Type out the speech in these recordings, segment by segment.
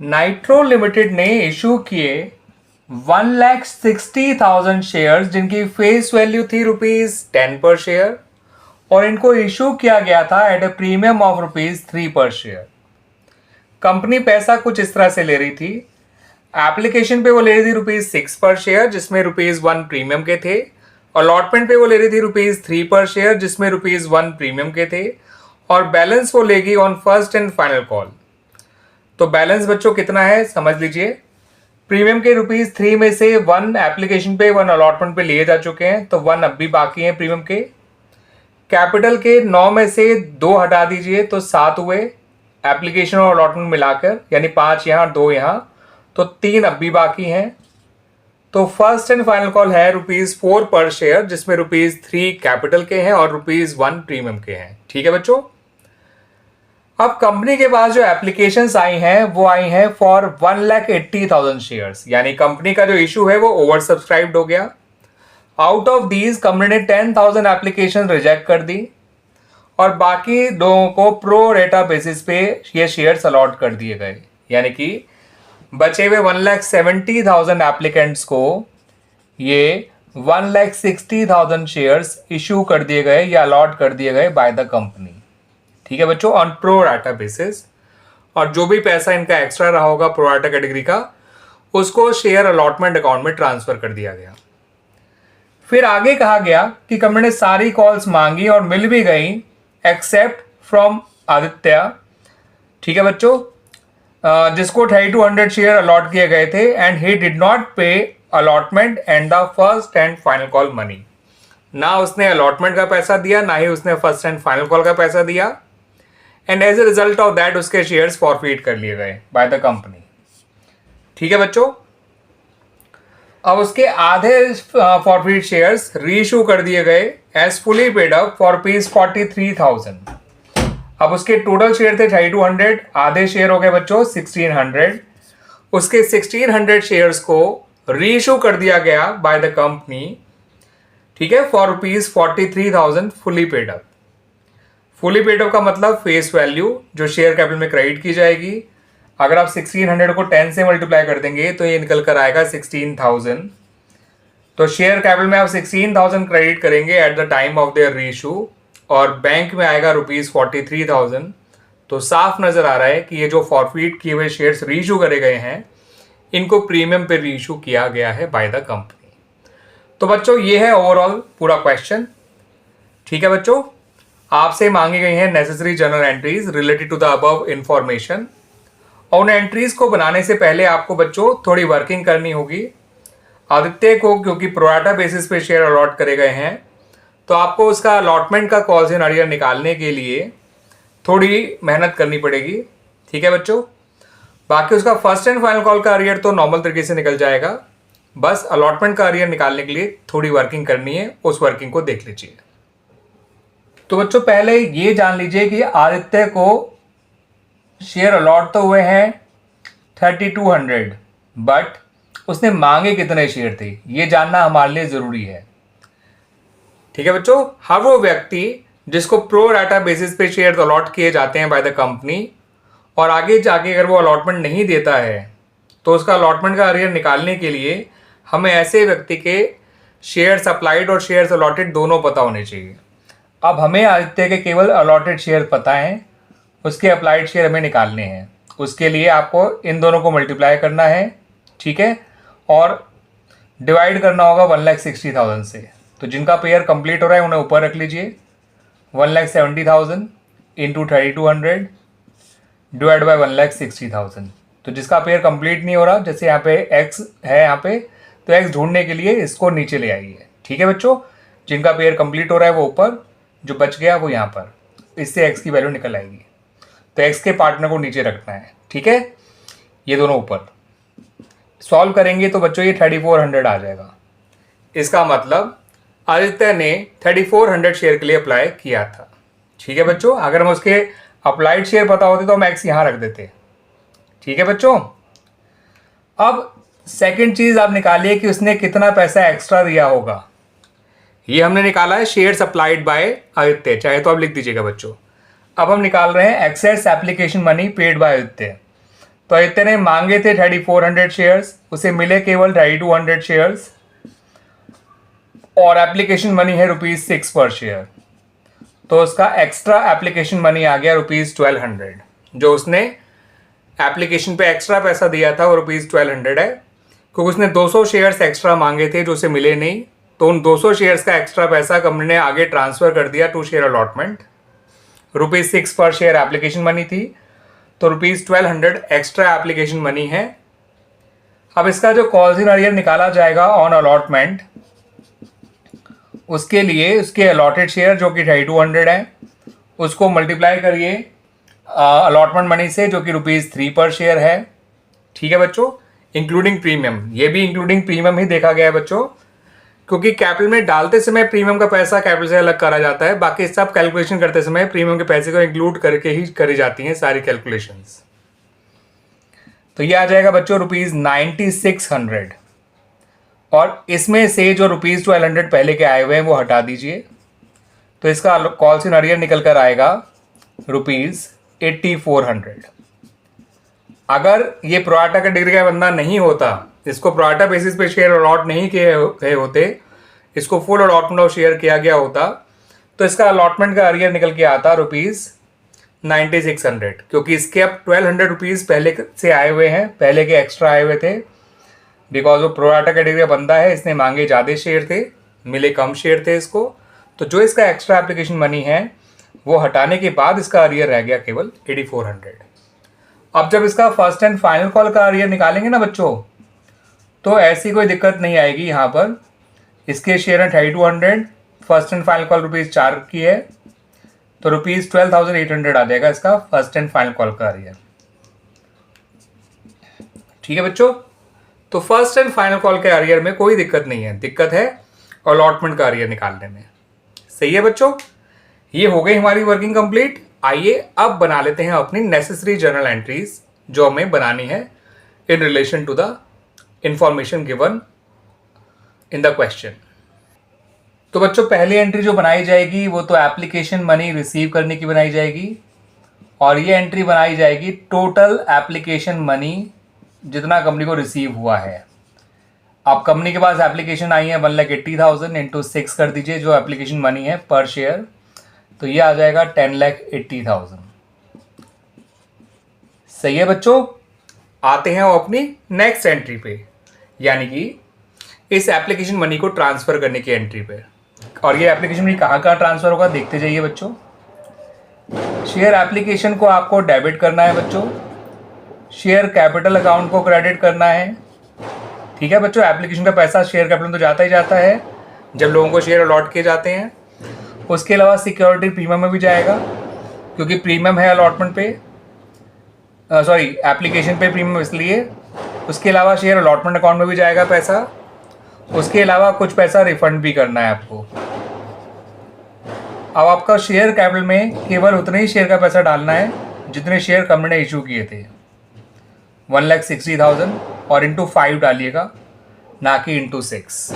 Nitro limited ने issue किए 1,60,000 shares जिनकी फेस वैल्यू थी ₹10 पर शेयर और इनको इशू किया गया था एट अ प्रीमियम ऑफ ₹3 पर शेयर। कंपनी पैसा कुछ इस तरह से ले रही थी। एप्लीकेशन पे वो ले रही थी ₹6 पर शेयर जिसमें ₹1 प्रीमियम के थे। अलॉटमेंट पे वो ले रही थी ₹3 पर शेयर जिसमें ₹1 प्रीमियम के थे और बैलेंस वो लेगी on first and final call. तो बैलेंस बच्चों कितना है समझ लीजिए। प्रीमियम के ₹3 में से 1 एप्लीकेशन पे 1 अलॉटमेंट पे लिए जा चुके हैं तो 1 अब भी बाकी हैं प्रीमियम के। कैपिटल के 9 में से 2 हटा दीजिए तो 7 हुए एप्लीकेशन और अलॉटमेंट मिलाकर, यानी 5 यहाँ 2 यहाँ, तो 3 अब भी बाकी हैं। तो फर्स्ट एंड फाइनल कॉल है ₹4 पर शेयर जिसमें ₹3 कैपिटल के हैं और ₹1 प्रीमियम के हैं। ठीक है बच्चों। अब कंपनी के पास जो एप्लीकेशंस आई हैं वो आई हैं फॉर 1,80,000 शेयर्स, यानी कंपनी का जो इशू है वो ओवर सब्सक्राइब्ड हो गया। आउट ऑफ दीज कंपनी ने 10,000 एप्लीकेशन रिजेक्ट कर दी और बाकी लोगों को प्रो रेटा बेसिस पे ये शेयर्स अलॉट कर दिए गए, यानी कि बचे हुए 1,70,000 एप्लीकेंट्स को ये 1,60,000 शेयर्स इशू कर दिए गए या अलॉट कर दिए गए बाय द कंपनी। ठीक है बच्चों, ऑन प्रो राटा बेसिस। और जो भी पैसा इनका एक्स्ट्रा रहा होगा प्रो राटा कैटेगरी का उसको शेयर अलॉटमेंट अकाउंट में ट्रांसफर कर दिया गया। फिर आगे कहा गया कि कंपनी ने सारी कॉल्स मांगी और मिल भी गई एक्सेप्ट फ्रॉम आदित्य। ठीक है बच्चों, जिसको 3200 शेयर अलॉट किए गए थे एंड ही डिड नॉट पे allotment and the first and final call money. ना उसने अलॉटमेंट का पैसा दिया ना ही उसने फर्स्ट एंड फाइनल कॉल का पैसा दिया and as a result of that उसके शेयर्स फॉरफीट कर लिए गए बाय द कंपनी। ठीक है बच्चों। अब उसके आधे फॉरफीट शेयर्स रीइशू कर दिए गए as fully paid up for ₹43,000। अब उसके टोटल शेयर थे 3200, आधे शेयर हो गए बच्चों 1600। उसके 1600 शेयर्स को रीइशू कर दिया गया बाय द कंपनी, ठीक है, for ₹43,000 fully paid up. Fully paid up का मतलब फेस वैल्यू जो शेयर कैपिटल में क्रेडिट की जाएगी। अगर आप 1600 को 10 से मल्टीप्लाई कर देंगे तो ये निकल कर आएगा 16,000। तो शेयर कैपिटल में आप 16,000 क्रेडिट करेंगे at the time of their reissue और बैंक में आएगा ₹43,000। तो साफ नजर आ रहा है कि ये जो फॉरफीट किए हुए शेयर्स रीइशू करे गए हैं इनको प्रीमियम पे रीइशू किया गया है बाय द कंपनी। तो बच्चों ये है ओवरऑल पूरा क्वेश्चन। ठीक है बच्चों, आपसे मांगी गई हैं necessary journal entries related to the above information और उन एंट्रीज को बनाने से पहले आपको बच्चों थोड़ी वर्किंग करनी होगी। आदित्य को क्योंकि प्रोराटा बेसिस पे शेयर अलॉट करे गए हैं तो आपको उसका अलॉटमेंट का कॉल्स इन अरियर निकालने के लिए थोड़ी मेहनत करनी पड़ेगी। ठीक है बच्चों, बाकी उसका फर्स्ट एंड फाइनल कॉल का अरियर तो नॉर्मल तरीके से निकल जाएगा, बस अलॉटमेंट का अरियर निकालने के लिए थोड़ी वर्किंग करनी है, उस वर्किंग को देख लीजिए। तो बच्चों पहले ये जान लीजिए कि आदित्य को शेयर अलॉट तो हुए हैं 3200, बट उसने मांगे कितने शेयर थे ये जानना हमारे लिए जरूरी है। ठीक है बच्चों, हर वो व्यक्ति जिसको प्रो राटा बेसिस पे शेयर अलॉट किए जाते हैं बाय द कंपनी और आगे जाके अगर वो अलॉटमेंट नहीं देता है तो उसका अलॉटमेंट का अरियर निकालने के लिए हमें ऐसे व्यक्ति के शेयर्स अप्लाइड और शेयर्स अलॉटेड दोनों पता होने चाहिए। अब हमें आदित्य के केवल अलॉटेड शेयर पता हैं, उसके अप्लाइड शेयर हमें निकालने हैं। उसके लिए आपको इन दोनों को मल्टीप्लाई करना है, ठीक है, और डिवाइड करना होगा 1,60,000 से। तो जिनका पेयर कंप्लीट हो रहा है उन्हें ऊपर रख लीजिए। 1,70,000 इंटू 3200 डिवाइड बाई 1,60,000। तो जिसका पेयर कंप्लीट नहीं हो रहा, जैसे यहाँ पे x है यहाँ पे, तो x ढूंढने के लिए इसको नीचे ले आइए। ठीक है बच्चों, जिनका पेयर कंप्लीट हो रहा है वो ऊपर, जो बच गया वो यहाँ पर, इससे x की वैल्यू निकल आएगी। तो x के पार्टनर को नीचे रखना है, ठीक है, ये दोनों ऊपर। सॉल्व करेंगे तो बच्चों ये 3400 आ जाएगा। इसका मतलब आदित्य ने 3400 शेयर के लिए अप्लाई किया था। ठीक है बच्चों, अगर हम उसके अप्लाइड शेयर पता होते तो हम x यहाँ रख देते। ठीक है बच्चों, अब सेकंड चीज आप निकालिए कि उसने कितना पैसा एक्स्ट्रा दिया होगा। ये हमने निकाला है शेयर्स अप्लाइड बाय आदित्य, चाहे तो आप लिख दीजिएगा बच्चों। अब हम निकाल रहे हैं excess application money paid by Aditya. तो आदित्य ने मांगे थे 3400 शेयर्स, उसे मिले केवल 3200 शेयर्स और एप्लीकेशन मनी है ₹6 पर शेयर। तो उसका एक्स्ट्रा एप्लीकेशन मनी आ गया ₹1200। जो उसने एप्लीकेशन पे एक्स्ट्रा पैसा दिया था वो ₹1200 है, क्योंकि उसने 200 शेयर्स एक्स्ट्रा मांगे थे जो उसे मिले नहीं। तो उन 200 शेयर्स का एक्स्ट्रा पैसा कंपनी ने आगे ट्रांसफर कर दिया टू शेयर अलॉटमेंट। ₹6 पर शेयर एप्लीकेशन मनी थी, तो ₹1200 एक्स्ट्रा एप्लीकेशन मनी है। अब इसका जो कॉल्स इन अर्लियर निकाला जाएगा ऑन अलॉटमेंट, उसके लिए उसके अलॉटेड शेयर जो कि 3200 है उसको मल्टीप्लाई करिए अलॉटमेंट मनी से जो कि ₹3 पर शेयर है। ठीक है बच्चों, इंक्लूडिंग प्रीमियम, ये भी इंक्लूडिंग प्रीमियम ही देखा गया है बच्चों, क्योंकि कैपिटल में डालते समय प्रीमियम का पैसा कैपिटल से अलग करा जाता है, बाकी सब कैलकुलेशन करते समय प्रीमियम के पैसे को इंक्लूड करके ही करी जाती हैं सारी कैलकुलेशंस। तो ये आ जाएगा बच्चों ₹9600 और इसमें से जो ₹1200 पहले के आए हुए हैं वो हटा दीजिए, तो इसका कॉल्स इन अर्लियर निकल कर आएगा ₹8400। अगर ये प्रोराटा कैटेगरी का बंदा नहीं होता, इसको प्रोराटा बेसिस पे शेयर अलॉट नहीं किए गए होते, इसको फुल अलॉटमेंट ऑफ शेयर किया गया होता, तो इसका अलॉटमेंट का अर्लियर निकल के आता ₹9600, क्योंकि इसके अब ₹1200 पहले से आए हुए हैं, पहले के एक्स्ट्रा आए हुए थे, बिकॉज वो प्रोराटा कैटेगरी का बंदा है, इसने मांगे ज़्यादा शेयर थे, मिले कम शेयर थे इसको। तो जो इसका एक्स्ट्रा एप्लीकेशन मनी है वो हटाने के बाद इसका अर्लियर रह गया केवल 8400। अब जब इसका फर्स्ट एंड फाइनल कॉल का अर्लियर निकालेंगे ना बच्चों, तो ऐसी कोई दिक्कत नहीं आएगी। यहाँ पर इसके शेयर हैं 3200, फर्स्ट एंड फाइनल कॉल ₹4 की है, तो ₹12,800 आ जाएगा इसका फर्स्ट एंड फाइनल कॉल का अर्लियर। ठीक है बच्चों, तो फर्स्ट एंड फाइनल कॉल के अर्लियर में कोई दिक्कत नहीं है, दिक्कत है अलॉटमेंट का अर्लियर निकालने में। सही है बच्चों, ये हो गई हमारी वर्किंग कंप्लीट। आइए अब बना लेते हैं अपनी नेसेसरी जर्नल एंट्रीज जो हमें बनानी है in relation to the information given in the question. तो बच्चों पहली एंट्री जो बनाई जाएगी वो तो एप्लीकेशन मनी रिसीव करने की बनाई जाएगी, और ये एंट्री बनाई जाएगी टोटल एप्लीकेशन मनी जितना कंपनी को रिसीव हुआ है। अब कंपनी के पास एप्लीकेशन आई है 1,80,000 इंटू 6 कर दीजिए जो एप्लीकेशन मनी है पर शेयर, तो ये आ जाएगा 10,80,000। सही है बच्चों, आते हैं वो अपनी नेक्स्ट एंट्री पे, यानी कि इस एप्लीकेशन मनी को ट्रांसफर करने की एंट्री पे। और ये एप्लीकेशन मनी कहाँ कहाँ ट्रांसफर होगा देखते जाइए बच्चों। शेयर एप्लीकेशन को आपको डेबिट करना है बच्चों, शेयर कैपिटल अकाउंट को क्रेडिट करना है। ठीक है बच्चों, एप्लीकेशन का पैसा शेयर कैपिटल में तो जाता ही जाता है जब लोगों को शेयर अलॉट किए जाते हैं। उसके अलावा सिक्योरिटी प्रीमियम में भी जाएगा, क्योंकि प्रीमियम है अलॉटमेंट पे, सॉरी एप्लीकेशन पे प्रीमियम इसलिए। उसके अलावा शेयर अलॉटमेंट अकाउंट में भी जाएगा पैसा। उसके अलावा कुछ पैसा रिफंड भी करना है आपको। अब आपका शेयर कैपिटल में केवल उतने ही शेयर का पैसा डालना है जितने शेयर कंपनी ने इशू किए थे, 1,60,000, और इंटू 5 डालिएगा, ना कि इंटू 6,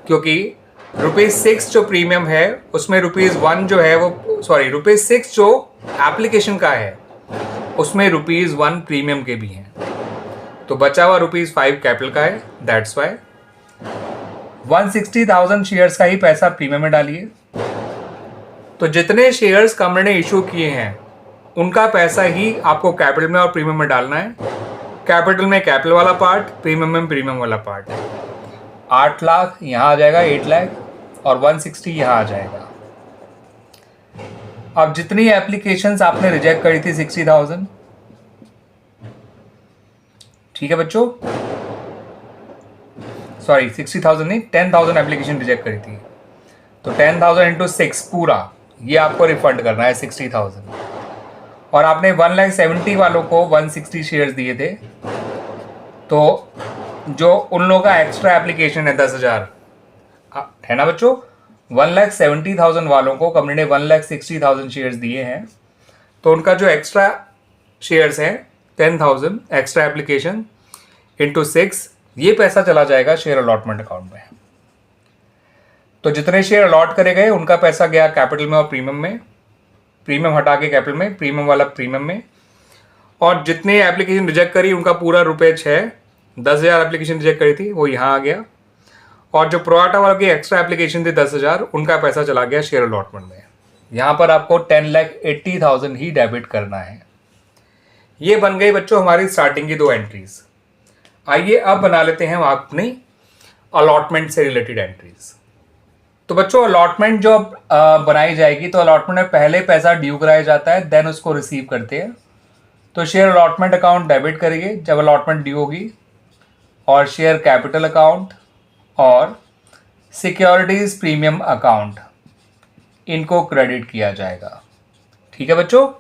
क्योंकि ₹6 जो प्रीमियम है उसमें ₹1 जो है वो, सॉरी ₹6 जो एप्लीकेशन का है उसमें ₹1 प्रीमियम के भी हैं, तो बचा हुआ ₹5 कैपिटल का है। दैट्स वाई 160,000 शेयर्स का ही पैसा प्रीमियम में डालिए। तो जितने शेयर्स कंपनी ने इशू किए हैं उनका पैसा ही आपको कैपिटल में और प्रीमियम में डालना है। कैपिटल में कैपिटल वाला पार्ट, प्रीमियम में प्रीमियम वाला पार्ट। 8 लाख यहाँ आ जाएगा, 8 लाख, और 160 यहाँ आ जाएगा। अब जितनी एप्लीकेशंस आपने रिजेक्ट करी थी 60,000, ठीक है बच्चों, सॉरी 60,000 नहीं, 10,000 एप्लीकेशन रिजेक्ट करी थी, तो 10,000 इंटू 6 पूरा ये आपको रिफंड करना है 60,000। और आपने 1,70,000 वालों को 160 शेयर्स दिए थे, तो जो उन लोगों का एक्स्ट्रा एप्लीकेशन है 10,000 है ना बच्चों, 1,70,000 वालों को कंपनी ने 1,60,000 शेयर्स दिए हैं, तो उनका जो एक्स्ट्रा शेयर्स हैं 10,000 एक्स्ट्रा एप्लीकेशन इंटू 6, ये पैसा चला जाएगा शेयर अलॉटमेंट अकाउंट में। तो जितने शेयर अलॉट करे गए उनका पैसा गया कैपिटल में और प्रीमियम में, प्रीमियम हटा के कैपिटल में, प्रीमियम वाला प्रीमियम में, और जितने एप्लीकेशन रिजेक्ट करी उनका पूरा ₹6, 10,000 एप्लीकेशन रिजेक्ट करी थी वो यहाँ आ गया, और जो प्रोआटा वालों की एक्स्ट्रा एप्लीकेशन थी 10,000, उनका पैसा चला गया शेयर अलॉटमेंट में। यहाँ पर आपको 10,80,000 ही डेबिट करना है। ये बन गई बच्चों हमारी स्टार्टिंग की 2 एंट्रीज। आइए अब बना लेते हैं हम अपनी अलॉटमेंट से रिलेटेड एंट्रीज। तो बच्चों अलॉटमेंट जो बनाई जाएगी, तो अलॉटमेंट में पहले पैसा ड्यू कराया जाता है, देन उसको रिसीव करते हैं। तो शेयर अलॉटमेंट अकाउंट डेबिट करेंगे जब अलॉटमेंट ड्यू होगी, और शेयर कैपिटल अकाउंट और सिक्योरिटीज प्रीमियम अकाउंट इनको क्रेडिट किया जाएगा। ठीक है बच्चों,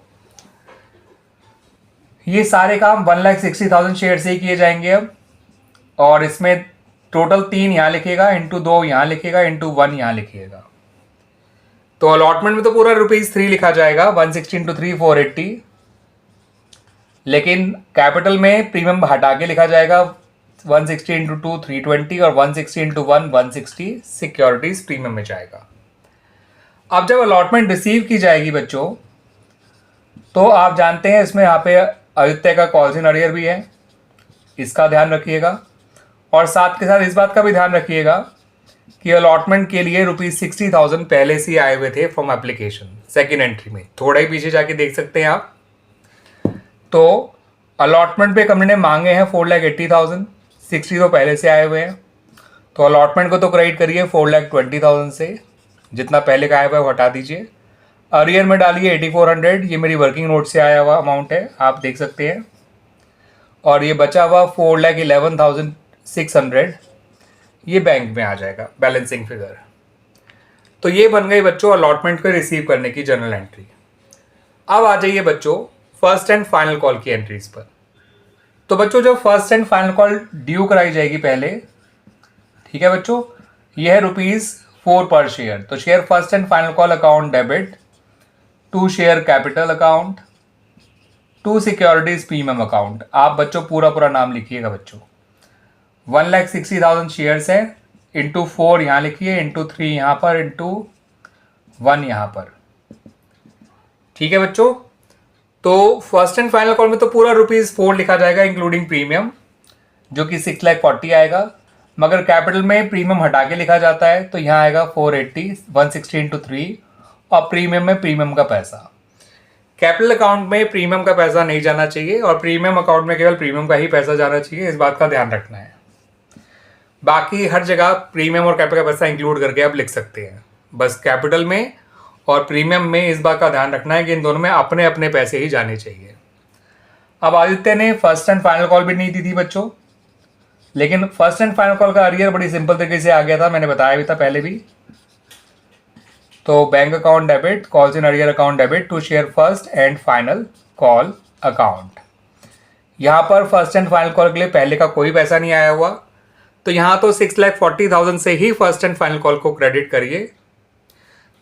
ये सारे काम 1,60,000 शेयर से ही किए जाएंगे अब, और इसमें टोटल 3 यहाँ लिखेगा, इंटू 2 यहाँ लिखेगा, इंटू 1 यहाँ लिखिएगा। तो अलॉटमेंट में तो पूरा ₹3 लिखा जाएगा, 160 इंटू 3 480, लेकिन कैपिटल में प्रीमियम हटा के लिखा जाएगा 160 इंटू 2 320, और 160 इंटू 1 160 सिक्योरिटीज प्रीमियम में जाएगा। अब जब अलॉटमेंट रिसीव की जाएगी बच्चों, तो आप जानते हैं इसमें यहाँ पे आदित्य का कॉल्स इन अरियर भी है, इसका ध्यान रखिएगा। और साथ के साथ इस बात का भी ध्यान रखिएगा कि अलॉटमेंट के लिए ₹60,000 पहले से ही आए हुए थे फ्रॉम एप्लीकेशन सेकेंड एंट्री में, थोड़ा ही पीछे जाके देख सकते हैं आप। तो अलॉटमेंट पे कंपनी ने मांगे हैं 4,80,000, 60 तो पहले से आए हुए हैं, तो अलॉटमेंट को तो क्रेडिट करिए 4,20,000 से, जितना पहले का आया हुआ है वो हटा दीजिए। अरियर में डालिए 8,400, ये मेरी वर्किंग नोट से आया हुआ अमाउंट है, आप देख सकते हैं। और ये बचा हुआ 4,11,600 ये बैंक में आ जाएगा बैलेंसिंग फिगर। तो ये बन गई बच्चों अलॉटमेंट को रिसीव करने की जनरल एंट्री। अब आ जाइए बच्चों फर्स्ट एंड फाइनल कॉल की एंट्रीज पर। तो बच्चों जब first and final call due कराई जाएगी पहले, ठीक है बच्चों, यह है ₹4 पर शेयर। तो share first and final call account debit to share capital account to securities premium account. आप बच्चों पूरा पूरा नाम लिखिएगा बच्चों। 1,60,000 शेयर्स हैं, इंटू 4 यहाँ लिखिए, इंटू 3 यहाँ पर, इंटू 1 यहाँ पर। ठीक है बच्चों, तो फर्स्ट एंड फाइनल कॉल में तो पूरा ₹4 लिखा जाएगा इंक्लूडिंग प्रीमियम, जो कि 6,40,000 आएगा। मगर कैपिटल में प्रीमियम हटा के लिखा जाता है, तो यहाँ आएगा 480, 160 इंटू 3, और प्रीमियम में प्रीमियम का पैसा। कैपिटल अकाउंट में प्रीमियम का पैसा नहीं जाना चाहिए, और प्रीमियम अकाउंट में केवल प्रीमियम का ही पैसा जाना चाहिए, इस बात का ध्यान रखना है। बाकी हर जगह प्रीमियम और कैपिटल का पैसा इंक्लूड करके आप लिख सकते हैं, बस कैपिटल में और प्रीमियम में इस बात का ध्यान रखना है कि इन दोनों में अपने अपने पैसे ही जाने चाहिए। अब आदित्य ने फर्स्ट एंड फाइनल कॉल भी नहीं दी थी बच्चों, लेकिन फर्स्ट एंड फाइनल कॉल का अरियर बड़ी सिंपल तरीके से आ गया था, मैंने बताया भी था पहले भी। तो bank account debit, calls in arrear account debit to share first and final call account. यहाँ पर फर्स्ट एंड फाइनल कॉल के लिए पहले का कोई पैसा नहीं आया हुआ, तो यहाँ तो 6,40,000 से ही फर्स्ट एंड फाइनल कॉल को क्रेडिट करिए।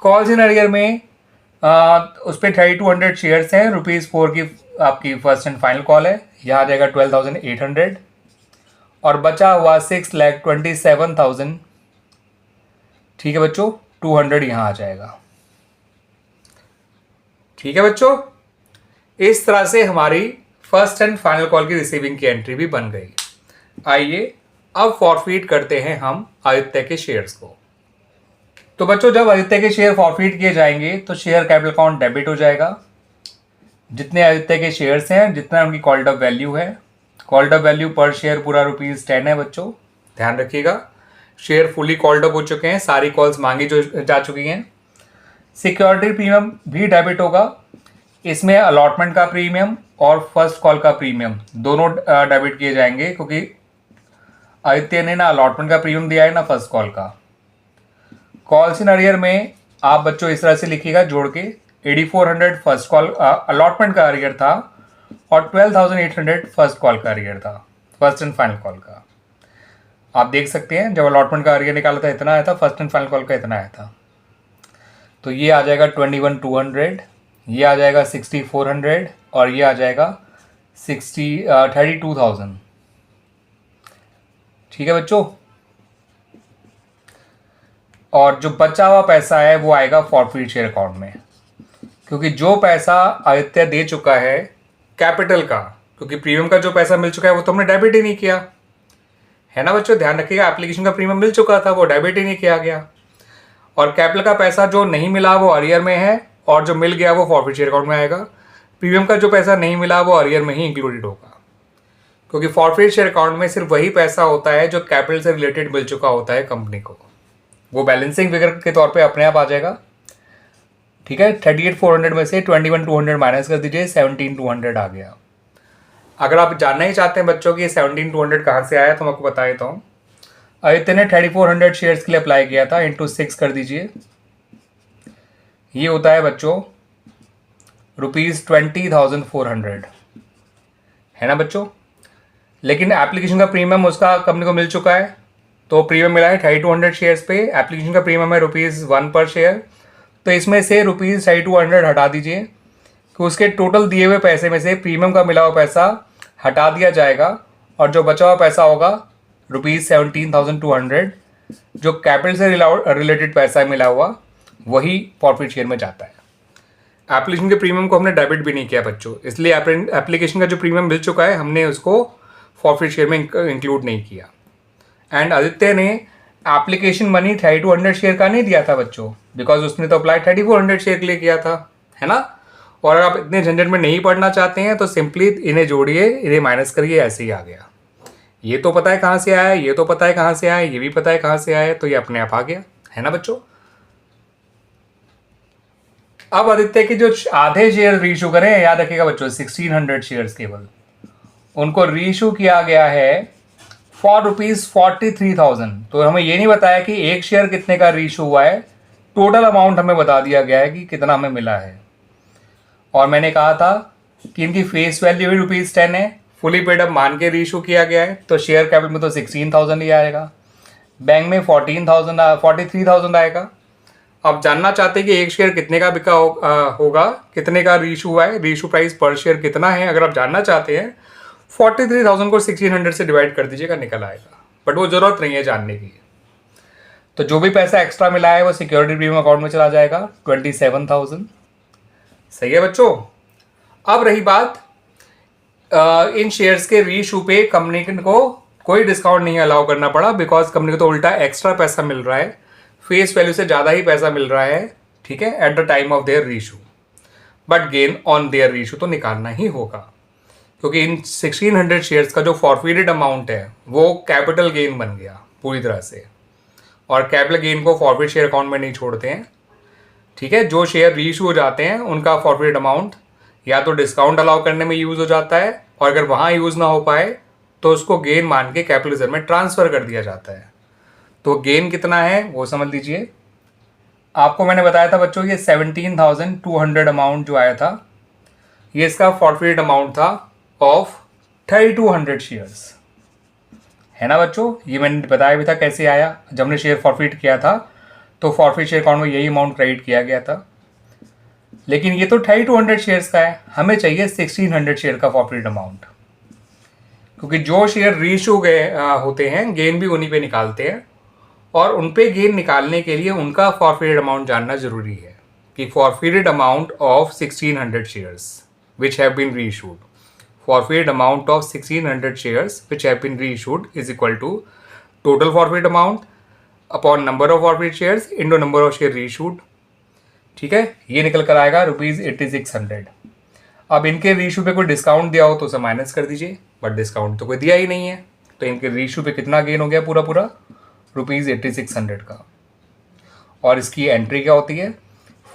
कॉल्स इन अरियर में उस पर 3,200 शेयर्स हैं, ₹4 की आपकी फर्स्ट एंड फाइनल कॉल है, यहाँ आ जाएगा 12,800, और बचा हुआ 6,27,000, ठीक है बच्चों, 200 यहाँ आ जाएगा। ठीक है बच्चों, इस तरह से हमारी फर्स्ट एंड फाइनल कॉल की रिसीविंग की एंट्री भी बन गई। आइए अब फॉरफीट करते हैं हम आदित्य के शेयर्स को। तो बच्चों जब आदित्य के शेयर फॉरफीट किए जाएंगे, तो शेयर कैपिटल अकाउंट डेबिट हो जाएगा। जितने आदित्य के शेयर्स हैं, जितना उनकी कॉल्ड अप वैल्यू है, कॉल्ड अप वैल्यू पर शेयर पूरा ₹10 है बच्चों, ध्यान रखिएगा। शेयर फुली कॉल्ड अप हो चुके हैं, सारी कॉल्स मांगी जो जा चुकी हैं। सिक्योरिटी प्रीमियम भी डेबिट होगा, इसमें अलॉटमेंट का प्रीमियम और फर्स्ट कॉल का प्रीमियम दोनों डेबिट किए जाएंगे, क्योंकि आदित्य ने ना अलॉटमेंट का प्रीमियम दिया है ना फर्स्ट कॉल का। कॉल्स इन अरियर में आप बच्चों इस तरह से लिखिएगा जोड़ के, 8,400 फर्स्ट कॉल अलॉटमेंट का अरियर था, और 12,800 फर्स्ट कॉल का अरियर था, फर्स्ट एंड फाइनल कॉल का। आप देख सकते हैं जब अलॉटमेंट का अरियर निकाला था इतना आया था, फर्स्ट एंड फाइनल कॉल का इतना आया था। तो ये आ जाएगा 21,200, ये आ जाएगा 6,400, और ये आ जाएगा 32,000। ठीक है बच्चों, और जो बचा हुआ पैसा है वो आएगा फॉरफीट शेयर अकाउंट में, क्योंकि जो पैसा आदित्य दे चुका है कैपिटल का, क्योंकि प्रीमियम का जो पैसा मिल चुका है वो तो हमने डेबिट ही नहीं किया, है ना बच्चों। ध्यान रखिएगा, एप्लीकेशन का प्रीमियम मिल चुका था, वो डेबिट ही नहीं किया गया। और कैपिटल का पैसा जो नहीं मिला वो अरियर में है, और जो मिल गया वो फॉरफिट शेयर अकाउंट में आएगा। प्रीमियम का जो पैसा नहीं मिला वो अरियर में ही इंक्लूडेड होगा, क्योंकि फॉरफिट शेयर अकाउंट में सिर्फ वही पैसा होता है जो कैपिटल से रिलेटेड मिल चुका होता है कंपनी को, वो बैलेंसिंग फिगर के तौर पे अपने आप आ जाएगा। ठीक है, 38,400 में से 21,200 माइनस कर दीजिए, 17,200 आ गया। अगर आप जानना ही चाहते हैं बच्चों कि 17,200 कहाँ से आया तो मैं आपको बता देता हूँ। आदित्य ने 3400 शेयर्स के लिए अप्लाई किया था, इंटू 6 कर दीजिए, ये होता है बच्चों ₹20,400, है ना बच्चों। लेकिन एप्लीकेशन का प्रीमियम उसका कंपनी को मिल चुका है, तो प्रीमियम मिला है 3200 शेयर्स पे, एप्लीकेशन का प्रीमियम है ₹1 पर शेयर, तो इसमें से ₹3200 हटा दीजिए कि उसके टोटल दिए हुए पैसे में से प्रीमियम का मिला हुआ पैसा हटा दिया जाएगा, और जो बचा हुआ पैसा होगा ₹17,200 जो कैपिटल से रिलेटेड पैसा मिला हुआ वही फॉरफिट शेयर में जाता है। एप्लीकेशन के प्रीमियम को हमने डेबिट भी नहीं किया बच्चों, इसलिए एप्लीकेशन का जो प्रीमियम मिल चुका है हमने उसको फॉरफिट शेयर में इंक्लूड नहीं किया। एंड आदित्य ने एप्लीकेशन मनी 3200 शेयर का नहीं दिया था बच्चों, बिकॉज उसने तो अप्लाई 3400 शेयर के लिए किया था, है ना। और अगर आप इतने झंझट में नहीं पढ़ना चाहते हैं तो सिंपली इन्हें जोड़िए, इन्हें माइनस करिए, ऐसे ही आ गया। ये तो पता है कहाँ से आया, ये तो पता है कहाँ से आया, ये भी पता है कहाँ से आया, तो ये अपने आप आ गया, है ना बच्चों। अब आदित्य के जो आधे शेयर रीइशू करें, याद रखिएगा बच्चों 1600 शेयर्स केवल, उनको रीइशू किया गया है फॉर ₹43,000। तो हमें ये नहीं बताया कि एक शेयर कितने का रीइशू हुआ है, टोटल अमाउंट हमें बता दिया गया है कि कितना हमें मिला है। और मैंने कहा था कि इनकी फेस वैल्यू भी ₹10 है, फुली पेड अप मान के रीइशू किया गया है, तो शेयर कैपिटल में तो 16,000 ही आएगा, बैंक में 43,000 आएगा। अब जानना चाहते हैं कि एक शेयर कितने का बिका होगा, कितने का रीइशू हुआ है, रीइशू प्राइस पर शेयर कितना है। अगर आप जानना चाहते हैं 43,000 को 1600 से डिवाइड कर दीजिएगा, निकल आएगा, बट वो जरूरत नहीं है जानने की। तो जो भी पैसा एक्स्ट्रा मिला है वो सिक्योरिटी प्रीमियम अकाउंट में चला जाएगा, 27,000। सही है बच्चों। अब रही बात इन शेयर्स के रीइशू पे कंपनी को कोई डिस्काउंट नहीं अलाउ करना पड़ा, बिकॉज कंपनी को तो उल्टा एक्स्ट्रा पैसा मिल रहा है, फेस वैल्यू से ज़्यादा ही पैसा मिल रहा है, ठीक है, at the time of their reissue. But gain on their reissue तो निकालना ही होगा, क्योंकि इन 1600 शेयर्स का जो फॉरफिटेड अमाउंट है वो कैपिटल गेन बन गया पूरी तरह से, और कैपिटल गेन को फॉरफिट शेयर अकाउंट में नहीं छोड़ते हैं, ठीक है। जो शेयर रीइशू हो जाते हैं उनका फॉरफिटेड अमाउंट या तो डिस्काउंट अलाउ करने में यूज़ हो जाता है, और अगर वहाँ यूज़ ना हो पाए तो उसको गेन मान के कैपिटल रिजर्व में ट्रांसफ़र कर दिया जाता है। तो गेन कितना है वो समझ लीजिए। आपको मैंने बताया था बच्चों ये 17,200 अमाउंट जो आया था, ये इसका फॉरफिटेड अमाउंट था ऑफ 3200 शेयर्स, है ना बच्चों। ये मैंने बताया भी था कैसे आया, जब हमने शेयर फॉरफिट किया था तो फॉरफिट शेयर अकाउंट में यही अमाउंट क्रेडिट किया गया था। लेकिन ये तो 3200 शेयर्स का है, हमें चाहिए 1600 शेयर का फॉरफिटेड अमाउंट, क्योंकि जो शेयर रीइशू गए होते हैं गेन भी उन्हीं पे निकालते हैं, और उन पे गेन निकालने के लिए उनका फॉरफिटेड अमाउंट जानना जरूरी है कि forfeited amount of 1600 shares which have been reissued, forfeited amount of 1600 shares which have been reissued is equal to total forfeit amount upon number of forfeit shares into number of share reissued, ठीक है। ये निकल कर आएगा ₹8600। अब इनके reissue पे कोई डिस्काउंट दिया हो तो उसे माइनस कर दीजिए, बट डिस्काउंट तो कोई दिया ही नहीं है, तो इनके रीइशू पे कितना गेन हो गया पूरा ₹8600 का। और इसकी एंट्री क्या होती है,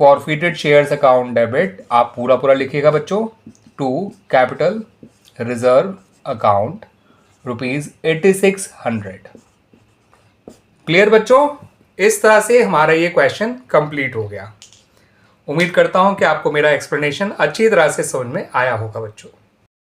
फॉरफिटेड शेयर्स अकाउंट डेबिट, आप पूरा लिखिएगा बच्चों, to capital reserve account ₹8600। Clear बच्चों। इस तरह से हमारा ये क्वेश्चन कंप्लीट हो गया। उम्मीद करता हूं कि आपको मेरा एक्सप्लेनेशन अच्छी तरह से समझ में आया होगा बच्चों।